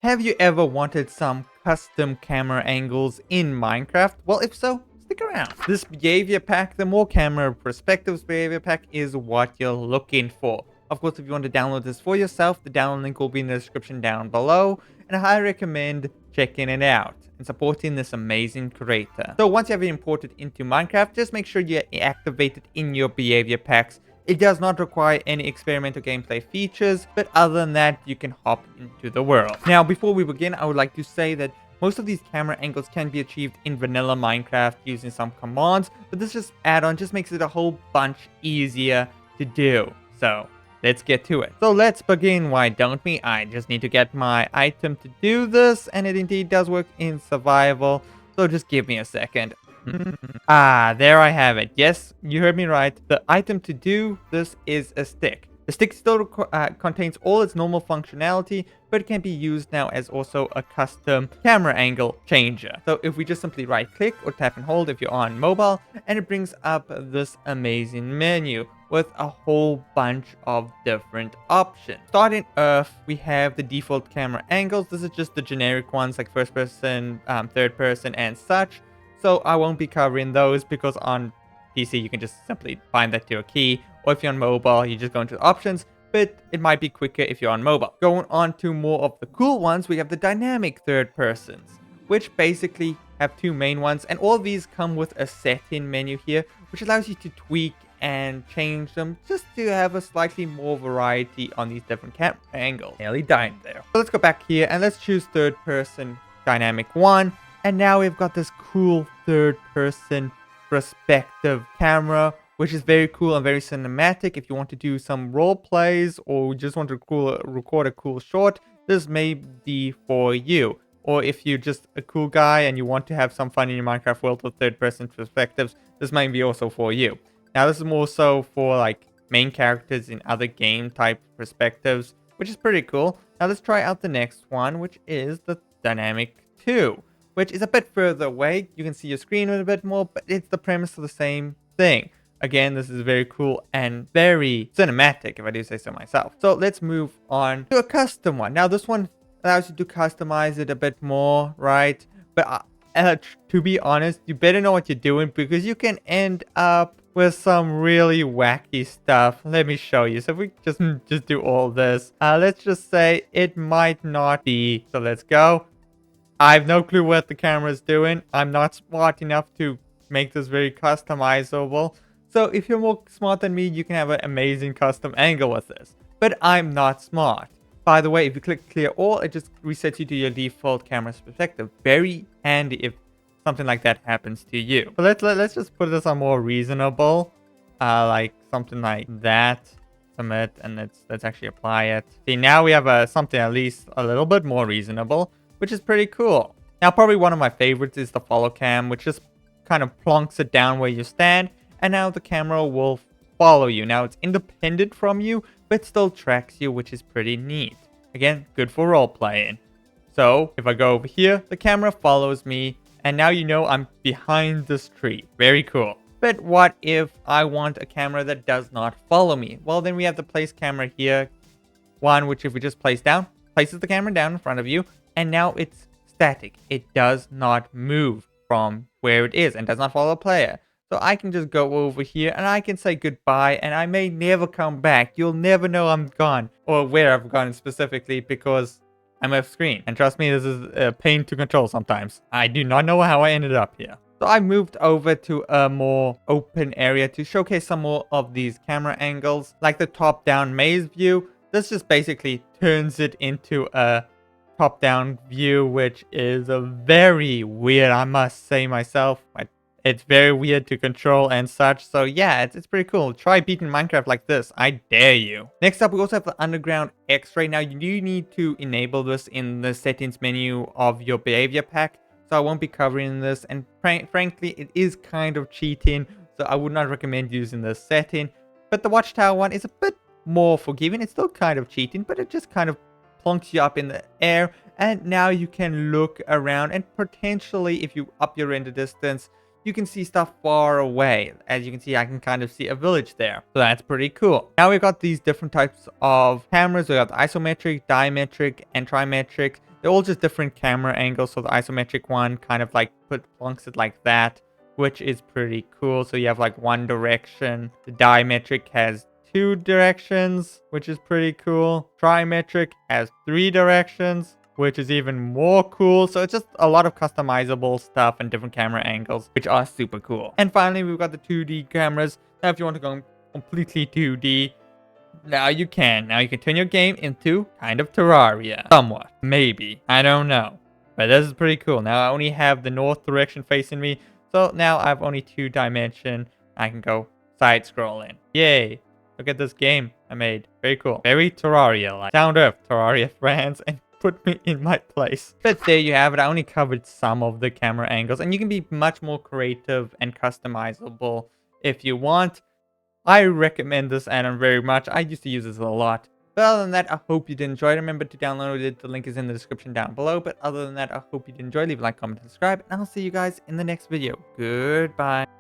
Have you ever wanted some custom camera angles in Minecraft? Well, if so, stick around. This behavior pack, the more camera perspectives behavior pack, is what you're looking for. Of course, if you want to download this for yourself, the download link will be in the description down below, and I highly recommend checking it out and supporting this amazing creator. So once you have it imported into Minecraft, just make sure you activate it in your behavior packs. It does not require any experimental gameplay features, but other than that, you can hop into the world. Now, before we begin, I would like to say that most of these camera angles can be achieved in vanilla Minecraft using some commands, but this add-on just makes it a whole bunch easier to do. So, let's get to it. So let's begin, why don't we? I just need to get my item to do this, and it indeed does work in survival, so just give me a second. There I have it. Yes, you heard me right. The item to do this is a stick. The stick still contains all its normal functionality, but it can be used now as also a custom camera angle changer. So if we just simply right click or tap and hold if you're on mobile, and it brings up this amazing menu with a whole bunch of different options. Starting off, we have the default camera angles. This is just the generic ones like first person, third person, and such. So I won't be covering those because on PC you can just simply bind that to a key, or if you're on mobile you just go into the options, but it might be quicker if you're on mobile. Going on to more of the cool ones, we have the dynamic third persons, which basically have two main ones, and all of these come with a setting menu here, which allows you to tweak and change them just to have a slightly more variety on these different camera angles. Nearly died there. So let's go back here and let's choose third person dynamic 1. And now we've got this cool third-person perspective camera, which is very cool and very cinematic. If you want to do some role plays or just want to record a cool short, this may be for you. Or if you're just a cool guy and you want to have some fun in your Minecraft world with third-person perspectives, this might be also for you. Now, this is more so for like main characters in other game-type perspectives, which is pretty cool. Now, let's try out the next one, which is the Dynamic 2. Which is a bit further away. You can see your screen a bit more, but it's the premise of the same thing. Again, this is very cool and very cinematic, if I do say so myself. So let's move on to a custom one. Now, this one allows you to customize it a bit more, right? But to be honest, you better know what you're doing because you can end up with some really wacky stuff. Let me show you. So if we just do all this, let's just say it might not be. So let's go. I have no clue what the camera is doing. I'm not smart enough to make this very customizable. So if you're more smart than me, you can have an amazing custom angle with this. But I'm not smart. By the way, if you click clear all, it just resets you to your default camera perspective. Very handy if something like that happens to you. So let's just put this on more reasonable. Like something like that. Submit, and let's actually apply it. See, now we have something at least a little bit more reasonable, which is pretty cool. Now, probably one of my favorites is the follow cam, which just kind of plonks it down where you stand, and now the camera will follow you. Now, it's independent from you, but still tracks you, which is pretty neat. Again, good for role playing. So, if I go over here, the camera follows me, and now you know I'm behind this tree. Very cool. But what if I want a camera that does not follow me? Well, then we have the place camera here. One, which if we just place down, places the camera down in front of you, and now it's static. It does not move from where it is and does not follow a player. So I can just go over here and I can say goodbye, and I may never come back. You'll never know I'm gone or where I've gone specifically because I'm off screen. And trust me, this is a pain to control sometimes. I do not know how I ended up here. So I moved over to a more open area to showcase some more of these camera angles, like the top-down maze view. This just basically turns it into a top-down view, which is a very weird, I must say myself. It's very weird to control and such. So yeah, it's pretty cool. Try beating Minecraft like this. I dare you. Next up, we also have the underground X-ray. Now, you do need to enable this in the settings menu of your behavior pack. So I won't be covering this. And frankly, it is kind of cheating. So I would not recommend using this setting. But the Watchtower one is a bit more forgiving. It's still kind of cheating, but it just kind of plonks you up in the air, and now you can look around, and potentially if you up your render distance, you can see stuff far away. As you can see, I can kind of see a village there, so that's pretty cool. Now we've got these different types of cameras. We got the isometric, diametric, and trimetric. They're all just different camera angles. So the isometric one kind of like plunks it like that, which is pretty cool. So you have like one direction. The dimetric has 2 directions, which is pretty cool. Trimetric has 3 directions, which is even more cool. So it's just a lot of customizable stuff and different camera angles, which are super cool. And finally, we've got the 2D cameras. Now, if you want to go completely 2D, now you can. Now you can turn your game into kind of Terraria. Somewhat. Maybe. I don't know. But this is pretty cool. Now I only have the north direction facing me. So now I have only 2 dimension. I can go side scrolling. Yay. Look at this game I made. Very cool. Very Terraria-like. Down to earth, Terraria fans, and put me in my place. But there you have it. I only covered some of the camera angles, and you can be much more creative and customizable if you want. I recommend this add-on very much. I used to use this a lot. But other than that, I hope you did enjoy. Remember to download it. The link is in the description down below. But other than that, I hope you did enjoy. Leave a like, comment, and subscribe. And I'll see you guys in the next video. Goodbye.